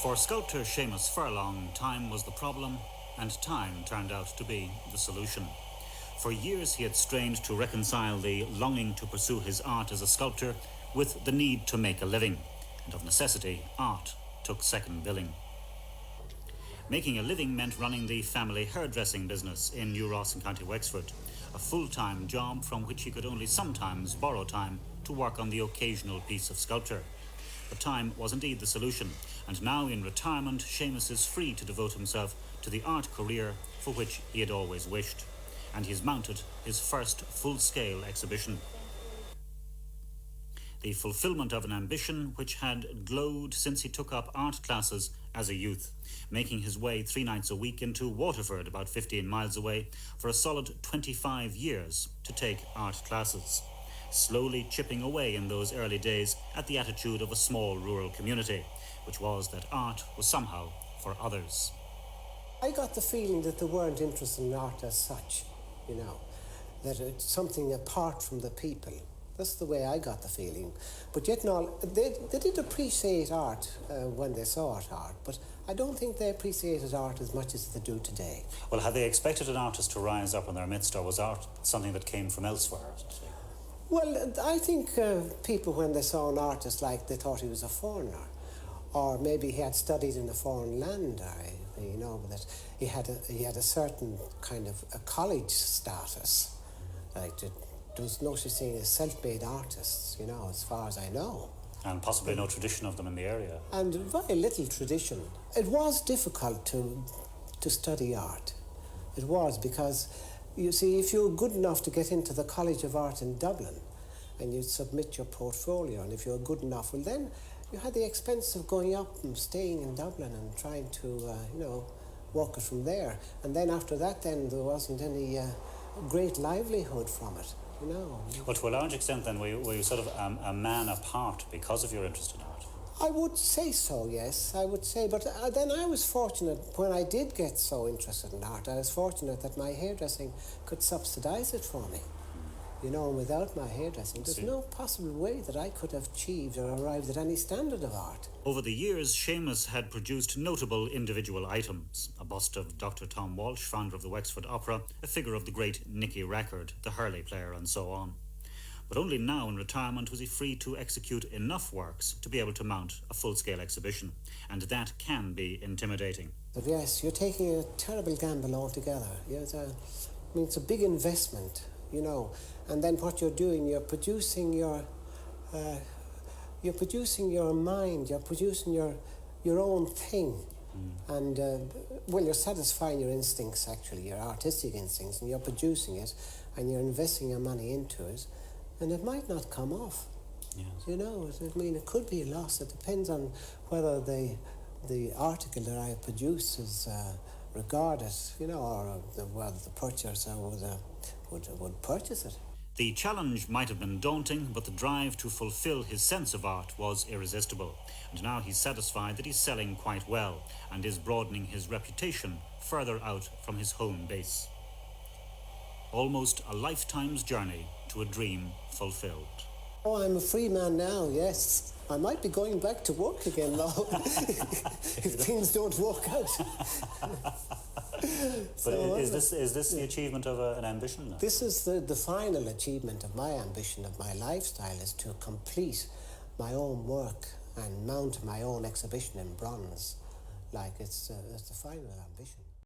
For sculptor Seamus Furlong, time was the problem, and time turned out to be the solution. For years he had strained to reconcile the longing to pursue his art as a sculptor with the need to make a living, and of necessity, art took second billing. Making a living meant running the family hairdressing business in New Ross in County Wexford, a full-time job from which he could only sometimes borrow time to work on the occasional piece of sculpture. But time was indeed the solution, and now in retirement, Seamus is free to devote himself to the art career for which he had always wished, and he's mounted his first full-scale exhibition. The fulfilment of an ambition which had glowed since he took up art classes as a youth, making his way 3 nights a week into Waterford, about 15 miles away, for a solid 25 years to take art classes, slowly chipping away in those early days at the attitude of a small rural community, which was that art was somehow for others. I got the feeling that they weren't interested in art as such, that it's something apart from the people. That's the way I got the feeling. But yet, no, they did appreciate art when they saw it art, but I don't think they appreciated art as much as they do today. Well, had they expected an artist to rise up in their midst, or was art something that came from elsewhere? Well, I think people, when they saw an artist, they thought he was a foreigner, or maybe he had studied in a foreign land, that he had a certain kind of a college status, there was no such thing as self-made artists, as far as I know. And possibly no tradition of them in the area. And very little tradition. It was difficult to study art. It was, because, you see, if you're good enough to get into the College of Art in Dublin and you submit your portfolio, and if you're good enough, well then you had the expense of going up and staying in Dublin and trying to, work it from there. And then after that, then there wasn't any great livelihood from it. Well, to a large extent, then, were you sort of a man apart because of your interest in art? I would say so, yes, I would say. But then I was fortunate, when I did get so interested in art, I was fortunate that my hairdressing could subsidise it for me. And without my hairdressing, there's no possible way that I could have achieved or arrived at any standard of art. Over the years, Seamus had produced notable individual items. A bust of Dr. Tom Walsh, founder of the Wexford Opera, a figure of the great Nicky Rackard, the Hurley player, and so on. But only now in retirement was he free to execute enough works to be able to mount a full-scale exhibition, and that can be intimidating. But yes, you're taking a terrible gamble altogether. It's a big investment, and then what you're doing, you're producing your mind, you're producing your own thing. And, you're satisfying your instincts, actually, your artistic instincts, and you're producing it, and you're investing your money into it, and it might not come off. Yes. It could be a loss. It depends on whether the article that I produce is regarded, or the purchaser would purchase it. The challenge might have been daunting, but the drive to fulfill his sense of art was irresistible. And now he's satisfied that he's selling quite well and is broadening his reputation further out from his home base. Almost a lifetime's journey to a dream fulfilled. Oh, I'm a free man now, yes. I might be going back to work again now if things don't work out. But is this the achievement of an ambition now? This is the final achievement of my ambition, of my lifestyle, is to complete my own work and mount my own exhibition in bronze. It's the final ambition.